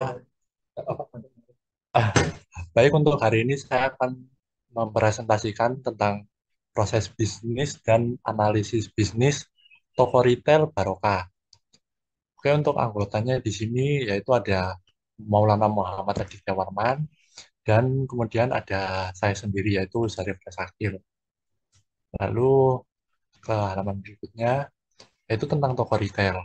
Ah, Baik, untuk hari ini saya akan mempresentasikan tentang proses bisnis dan analisis bisnis toko retail Barokah. Oke, untuk anggotanya di sini yaitu ada Maulana Muhammad Aditya Warman dan kemudian ada saya sendiri yaitu Zarif Resakil. Lalu ke halaman berikutnya yaitu tentang toko retail.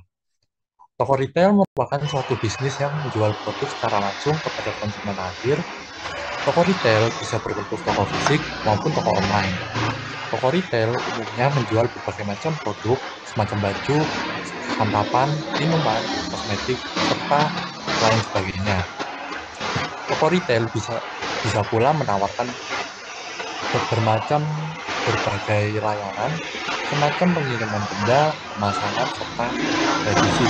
Toko retail merupakan suatu bisnis yang menjual produk secara langsung kepada konsumen akhir. Toko retail bisa berbentuk toko fisik maupun toko online. Toko retail umumnya menjual berbagai macam produk, semacam baju, santapan, minuman, kosmetik, serta lain sebagainya. Toko retail bisa bisa pula menawarkan bermacam berbagai layanan, semacam pengiriman benda, pemasangan, serta revisi.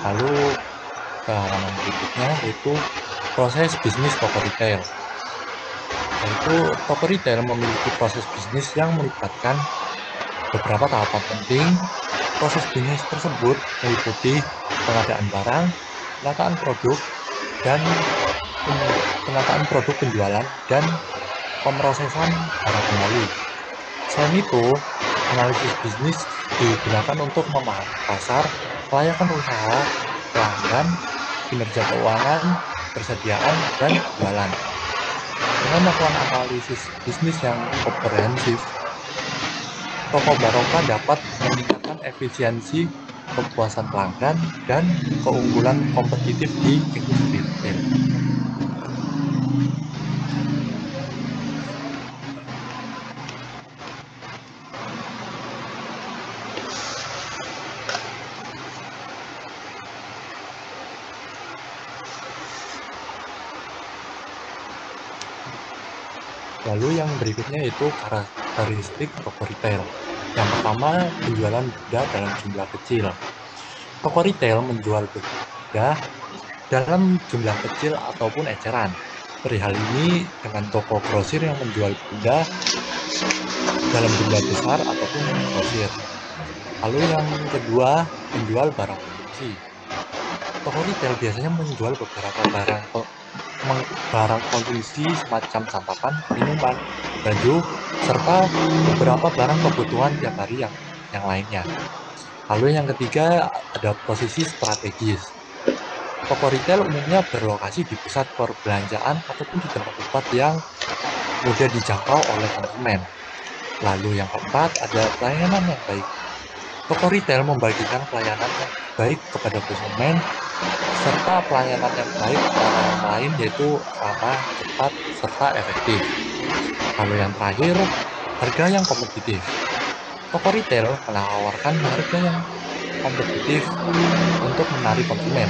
Lalu ke halaman berikutnya yaitu proses bisnis toko retail. Yaitu toko retail memiliki proses bisnis yang melibatkan beberapa tahapan penting. Proses bisnis tersebut meliputi pengadaan barang, penataan produk, dan penataan produk penjualan, dan pemrosesan barang kembali. Selain itu, analisis bisnis digunakan untuk memahami pasar, kelayakan usaha, pelanggan, kinerja keuangan, persediaan, dan jualan. Dengan melakukan analisis bisnis yang komprehensif, toko Barokah dapat meningkatkan efisiensi, kepuasan pelanggan, dan keunggulan kompetitif di industri retail. Lalu yang berikutnya itu karakteristik toko retail. Yang pertama, penjualan benda dalam jumlah kecil. Toko retail menjual benda dalam jumlah kecil ataupun eceran. Perihal ini dengan toko grosir yang menjual benda dalam jumlah besar ataupun grosir. Lalu yang kedua, menjual barang konsumsi. Toko retail biasanya menjual beberapa barang konsumsi semacam santapan, minuman, baju, serta beberapa barang kebutuhan tiap hari yang lainnya. Lalu yang ketiga ada posisi strategis. Toko retail umumnya berlokasi di pusat perbelanjaan ataupun di tempat-tempat yang mudah dijangkau oleh konsumen. Lalu yang keempat ada pelayanan yang baik. Toko retail membagikan pelayanan yang baik kepada konsumen serta pelayanan yang baik ke orang lain yaitu ramah, cepat, serta efektif. Lalu yang terakhir, harga yang kompetitif. Toko retail menawarkan harga yang kompetitif untuk menarik konsumen.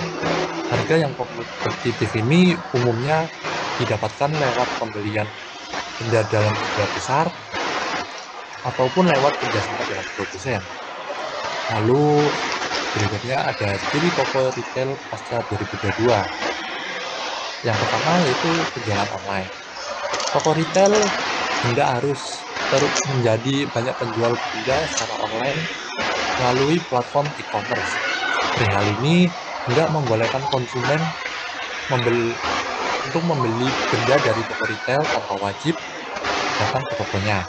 Harga yang kompetitif ini umumnya didapatkan lewat pembelian benda dalam jumlah besar ataupun lewat kerjasama dengan produsen. Lalu berikutnya ada ciri toko retail pasca 2022. Yang pertama yaitu penjualan online. Toko retail tidak harus terus menjadi banyak penjual benda secara online melalui platform e-commerce. Perihal ini tidak membolehkan konsumen membeli membeli benda dari toko retail tanpa wajib datang ke tokonya.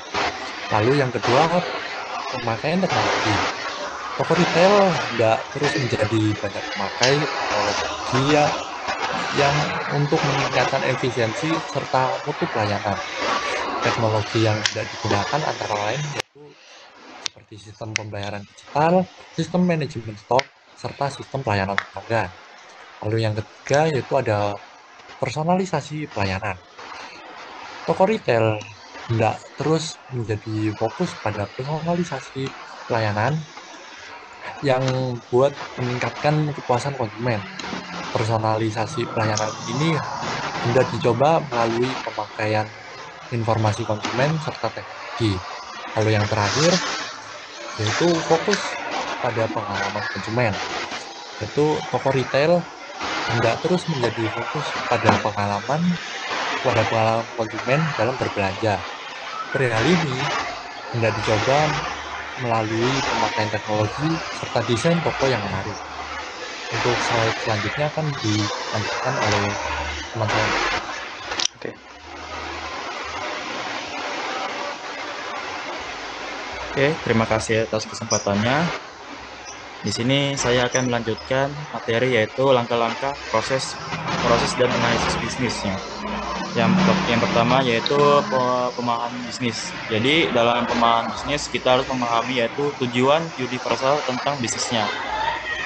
Lalu yang kedua, pemakaian teknologi. Toko retail tidak terus menjadi banyak memakai teknologi yang untuk meningkatkan efisiensi serta mutu pelayanan. Teknologi yang tidak digunakan antara lain yaitu seperti sistem pembayaran digital, sistem manajemen stok, serta sistem pelayanan pelanggan. Lalu yang ketiga yaitu ada personalisasi pelayanan. Toko retail tidak terus menjadi fokus pada personalisasi pelayanan yang buat meningkatkan kepuasan konsumen. Personalisasi pelayanan ini hendak dicoba melalui pemakaian informasi konsumen serta teknologi. Lalu yang terakhir yaitu fokus pada pengalaman konsumen. Yaitu toko retail hendak terus menjadi fokus pada pengalaman konsumen dalam berbelanja. Perihal ini hendak dicoba melalui pemakaian teknologi serta desain toko yang menarik. Untuk slide selanjutnya akan dilanjutkan oleh teman saya. Oke. Oke, terima kasih atas kesempatannya. Di sini saya akan melanjutkan materi yaitu langkah-langkah proses dan analisis bisnisnya. Yang pertama yaitu pemahaman bisnis. Jadi dalam pemahaman bisnis kita harus memahami yaitu tujuan universal tentang bisnisnya.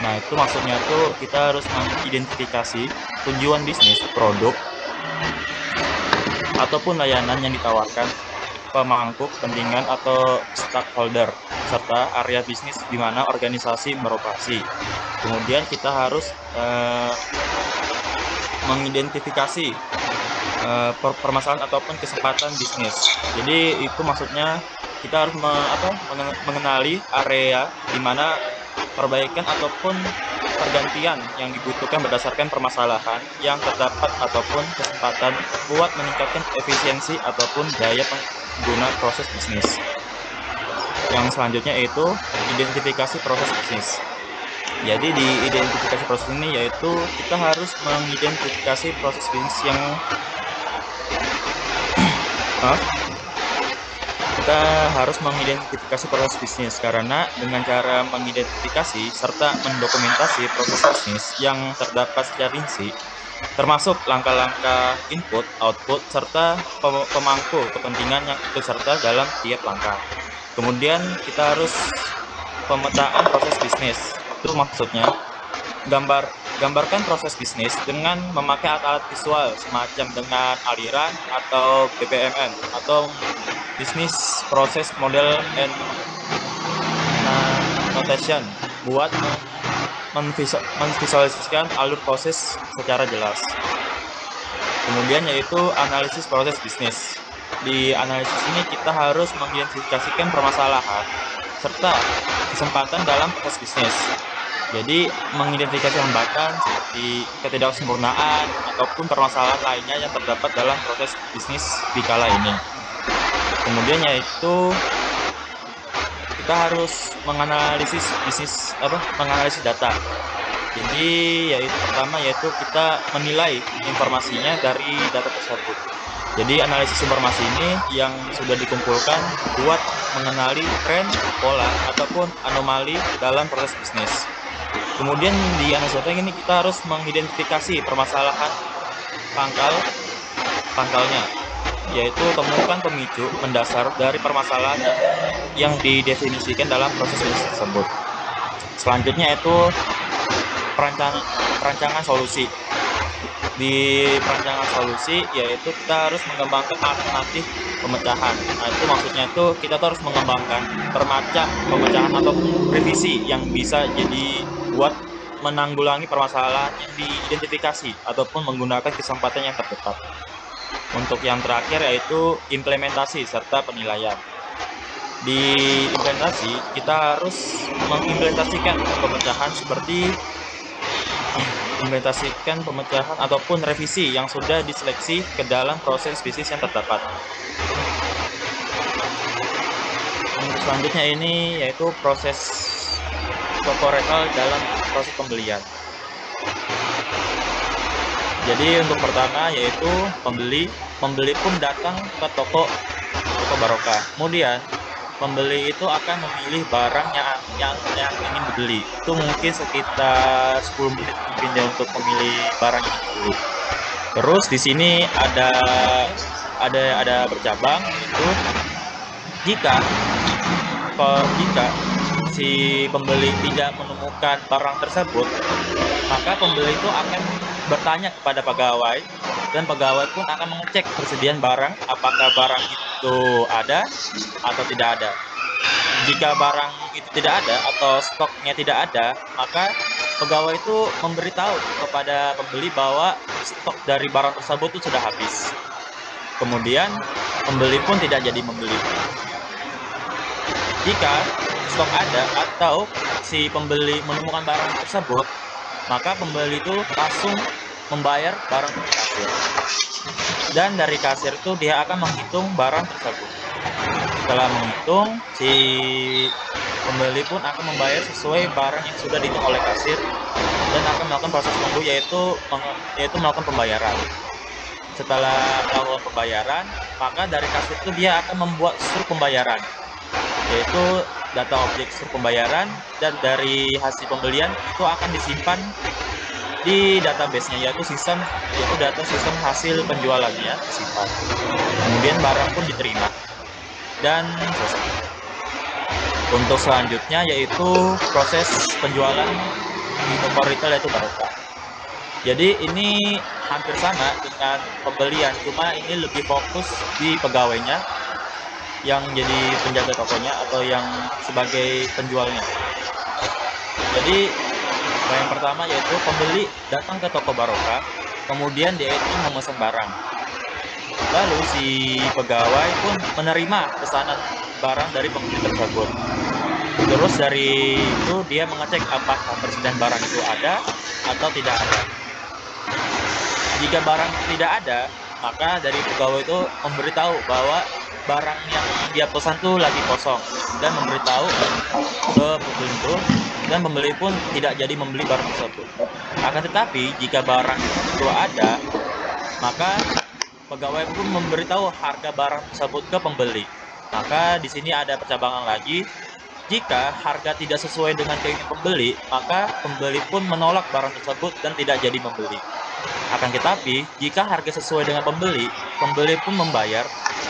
Nah, itu maksudnya tuh kita harus mengidentifikasi tujuan bisnis, produk, ataupun layanan yang ditawarkan pemangku kepentingan atau stakeholder, serta area bisnis di mana organisasi beroperasi. Kemudian kita harus mengidentifikasi permasalahan ataupun kesempatan bisnis. Jadi itu maksudnya kita harus mengenali area di mana perbaikan ataupun pergantian yang dibutuhkan berdasarkan permasalahan yang terdapat ataupun kesempatan buat meningkatkan efisiensi ataupun daya pengguna proses bisnis. Yang selanjutnya yaitu identifikasi proses bisnis. Jadi di identifikasi proses ini yaitu kita harus mengidentifikasi proses bisnis yang kita harus mengidentifikasi proses bisnis karena dengan cara mengidentifikasi serta mendokumentasi proses bisnis yang terdapat secara rinci, termasuk langkah-langkah input, output, serta pemangku kepentingan yang ikut serta dalam tiap langkah. Kemudian kita harus pemetaan proses bisnis. Itu maksudnya gambarkan proses bisnis dengan memakai alat-alat visual semacam dengan aliran atau BPMN atau Business Process Model and Notation buat memvisualisasikan alur proses secara jelas. Kemudian yaitu analisis proses bisnis. Di analisis ini kita harus mengidentifikasikan permasalahan serta kesempatan dalam proses bisnis. Jadi mengidentifikasi hambatan seperti ketidaksempurnaan ataupun permasalahan lainnya yang terdapat dalam proses bisnis di kala ini. Kemudian yaitu kita harus menganalisis data. Jadi yaitu pertama yaitu kita menilai informasinya dari data tersebut. Jadi analisis informasi ini yang sudah dikumpulkan buat mengenali tren, pola ataupun anomali dalam proses bisnis. Kemudian di analisis data ini kita harus mengidentifikasi permasalahan pangkalnya, yaitu temukan pemicu mendasar dari permasalahan yang didefinisikan dalam proses bisnis tersebut. Selanjutnya itu perancangan solusi. Di perancangan solusi yaitu kita harus mengembangkan alternatif pemecahan. Nah, itu maksudnya itu kita harus mengembangkan bermacam pemecahan atau revisi yang bisa jadi buat menanggulangi permasalahan yang diidentifikasi ataupun menggunakan kesempatan yang terdekat. Untuk yang terakhir yaitu implementasi serta penilaian. Di implementasi kita harus mengimplementasikan pemecahan ataupun revisi yang sudah diseleksi ke dalam proses bisnis yang terdapat. Untuk selanjutnya ini yaitu proses tokorekal dalam proses pembelian. Jadi untuk pertama yaitu pembeli pun datang ke toko barokah. Kemudian pembeli itu akan memilih barang yang ingin dibeli. Itu mungkin sekitar 10 menit mungkin ya untuk memilih barang yang dibeli. Terus di sini ada bercabang itu jika si pembeli tidak menemukan barang tersebut, maka pembeli itu akan bertanya kepada pegawai dan pegawai pun akan mengecek persediaan barang, apakah barang itu ada atau tidak ada. Jika barang itu tidak ada atau stoknya tidak ada, maka pegawai itu memberitahu kepada pembeli bahwa stok dari barang tersebut itu sudah habis. Kemudian pembeli pun tidak jadi membeli. Jika stok ada atau si pembeli menemukan barang tersebut, maka pembeli itu langsung membayar barang ke kasir. Dan dari kasir itu dia akan menghitung barang tersebut. Setelah menghitung, si Pembeli pun akan membayar sesuai barang yang sudah dihitung oleh kasir dan akan melakukan proses tunggu yaitu melakukan pembayaran. Setelah melakukan pembayaran, maka dari kasir itu dia akan membuat surat pembayaran, yaitu data objek surat pembayaran, dan dari hasil pembelian itu akan disimpan di database-nya, yaitu data sistem hasil penjualannya disimpan. Kemudian barang pun diterima dan selesai. Untuk selanjutnya yaitu proses penjualan di toko retail yaitu Barokah. Jadi ini hampir sama dengan pembelian, cuma ini lebih fokus di pegawainya yang jadi penjaga tokonya atau yang sebagai penjualnya. Jadi yang pertama yaitu pembeli datang ke toko Barokah, kemudian dia itu memesan barang. Lalu si pegawai pun menerima pesanan barang dari pembeli tersebut. Terus dari itu dia mengecek apakah persediaan barang itu ada atau tidak ada. Jika barang tidak ada, maka dari pegawai itu memberitahu bahwa barang yang dia pesan tuh lagi kosong dan memberitahu ke pembeli itu, dan pembeli pun tidak jadi membeli barang tersebut. Akan tetapi jika barang itu ada, maka pegawai pun memberitahu harga barang tersebut ke pembeli. Maka di sini ada percabangan lagi. Jika harga tidak sesuai dengan keinginan pembeli, maka pembeli pun menolak barang tersebut dan tidak jadi membeli. Akan tetapi, jika harga sesuai dengan pembeli, pembeli pun membayar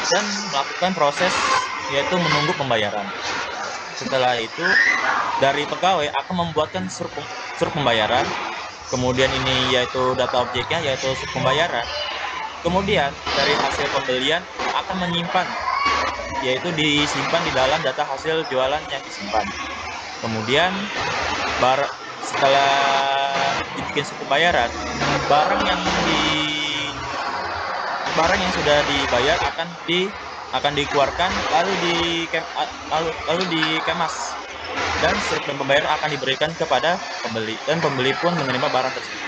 dan melakukan proses yaitu menunggu pembayaran. Setelah itu, dari pegawai akan membuatkan surat pembayaran. Kemudian ini yaitu data objeknya yaitu surat pembayaran. Kemudian dari hasil pembelian akan menyimpan, yaitu disimpan di dalam data hasil jualan yang disimpan. Kemudian setelah dibikin surat pembayaran, barang yang sudah dibayar akan dikeluarkan lalu dikemas, dan surat pembayaran akan diberikan kepada pembeli dan pembeli pun menerima barang tersebut.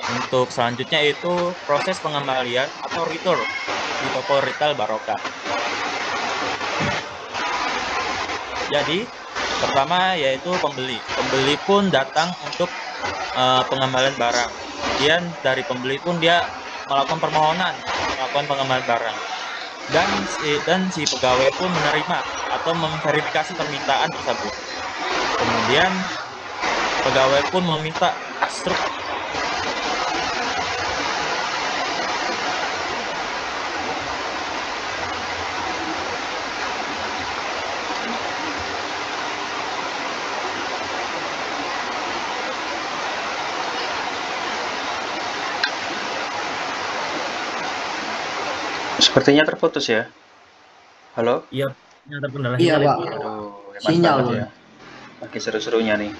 Untuk selanjutnya itu proses pengembalian atau return di toko retail Barokah. Jadi pertama yaitu pembeli pun datang untuk pengembalian barang. Kemudian dari pembeli pun dia melakukan permohonan melakukan pengembalian barang, dan si pegawai pun menerima atau memverifikasi permintaan tersebut. Kemudian pegawai pun meminta struk Sepertinya terputus ya. Halo? Iya, terkendala Iya, sinyal Pak. itu. Aduh, hebat Sinyal, banget Bang. ya. Lagi seru-serunya nih.